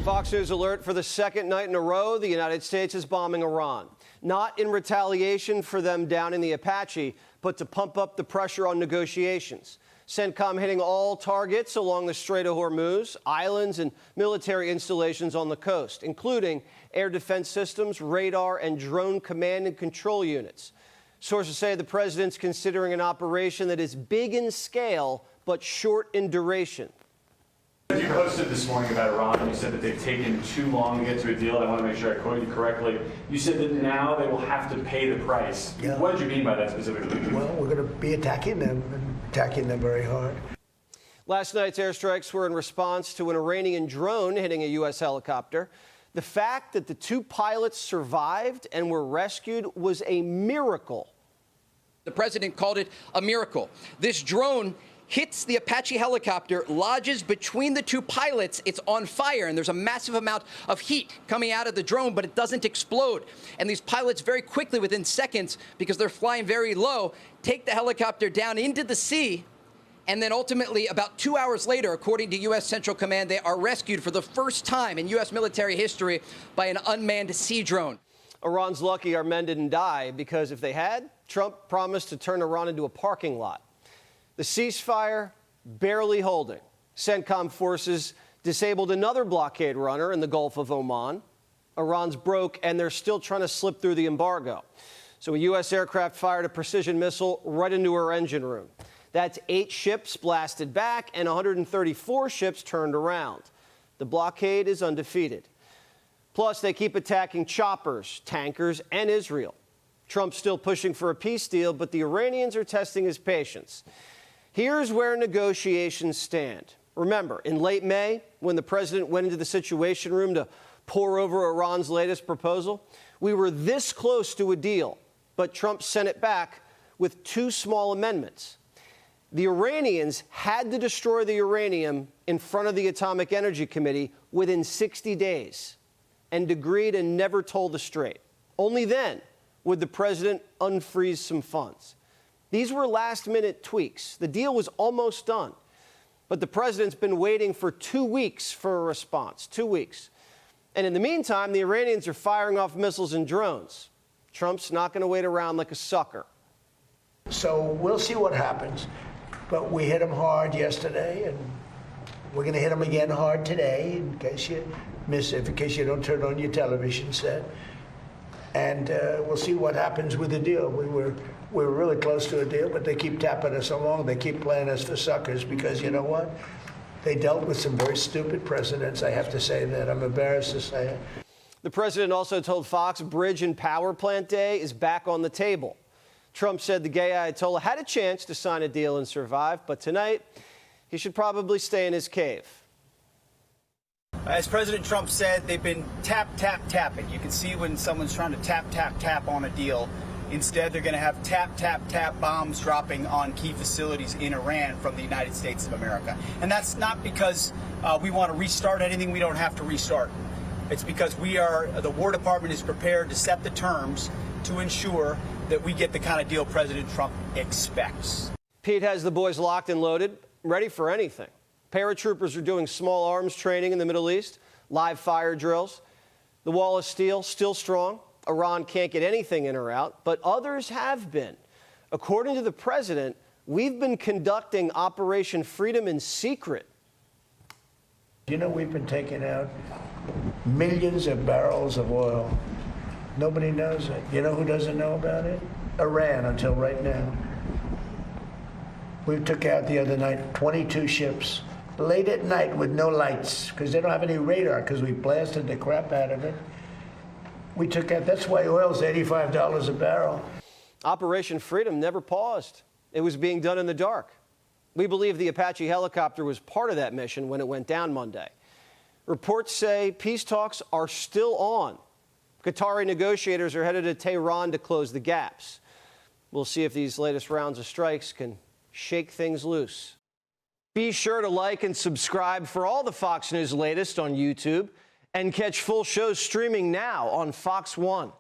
Fox News alert: for the second night in a row, the United States is bombing Iran. Not in retaliation for them downing the Apache, but to pump up the pressure on negotiations. CENTCOM hitting all targets along the Strait of Hormuz, islands and military installations on the coast, including air defense systems, radar, and drone command and control units. Sources say the president's considering an operation that is big in scale but short in duration. You posted this morning about Iran, and you said that they've taken too long to get to a deal. I want to make sure I quote you correctly. You said that now they will have to pay the price. Yeah. What did you mean by that specifically? Well, we're going to be attacking them very hard. Last night's airstrikes were in response to an Iranian drone hitting a U.S. helicopter. The fact that the two pilots survived and were rescued was a miracle. The president called it a miracle. This drone hits the Apache helicopter, lodges between the two pilots. It's on fire, and there's a massive amount of heat coming out of the drone, but it doesn't explode. And these pilots very quickly, within seconds, because they're flying very low, take the helicopter down into the sea. And then ultimately, about 2 hours later, according to U.S. Central Command, they are rescued for the first time in U.S. military history by an unmanned sea drone. Iran's lucky our men didn't die, because if they had, Trump promised to turn Iran into a parking lot. The ceasefire barely holding. CENTCOM forces disabled another blockade runner in the Gulf of Oman. Iran's broke, and they're still trying to slip through the embargo. So a U.S. aircraft fired a precision missile right into her engine room. That's 8 ships blasted back and 134 ships turned around. The blockade is undefeated. Plus, they keep attacking choppers, tankers, and Israel. Trump's still pushing for a peace deal, but the Iranians are testing his patience. Here's where negotiations stand. Remember, in late May, when the president went into the Situation Room to pore over Iran's latest proposal, we were this close to a deal, but Trump sent it back with 2 small amendments. The Iranians had to destroy the uranium in front of the Atomic Energy Committee within 60 days and agreed and never told the Strait. Only then would the president unfreeze some funds. These were last-minute tweaks. The deal was almost done. But the president's been waiting for 2 weeks for a response, 2 weeks. And in the meantime, the Iranians are firing off missiles and drones. Trump's not going to wait around like a sucker. So we'll see what happens. But we hit them hard yesterday, and we're going to hit them again hard today, in case you miss it, in case you don't turn on your television set. And we'll see what happens with the deal. We were really close to a deal, but they keep tapping us along. They keep playing us for suckers because, you know what? They dealt with some very stupid presidents. I have to say that. I'm embarrassed to say it. The president also told Fox Bridge and Power Plant Day is back on the table. Trump said the gay Ayatollah had a chance to sign a deal and survive, but tonight he should probably stay in his cave. As President Trump said, they've been tapping. You can see when someone's trying to tap on a deal. Instead, they're going to have tap bombs dropping on key facilities in Iran from the United States of America. And that's not because we want to restart anything we don't have to restart. It's because the War Department is prepared to set the terms to ensure that we get the kind of deal President Trump expects. Pete has the boys locked and loaded, ready for anything. Paratroopers are doing small arms training in the Middle East, live fire drills. The wall of steel still strong. Iran can't get anything in or out, but others have been. According to the president, we've been conducting Operation Freedom in secret. You know, we've been taking out millions of barrels of oil. Nobody knows it. You know who doesn't know about it? Iran, until right now. We took out the other night 22 ships, late at night with no lights, because they don't have any radar, because we blasted the crap out of it. We took out, that's why oil's $85 a barrel. Operation Freedom never paused. It was being done in the dark. We believe the Apache helicopter was part of that mission when it went down Monday. Reports say peace talks are still on. Qatari negotiators are headed to Tehran to close the gaps. We'll see if these latest rounds of strikes can shake things loose. Be sure to like and subscribe for all the Fox News latest on YouTube, and catch full shows streaming now on Fox One.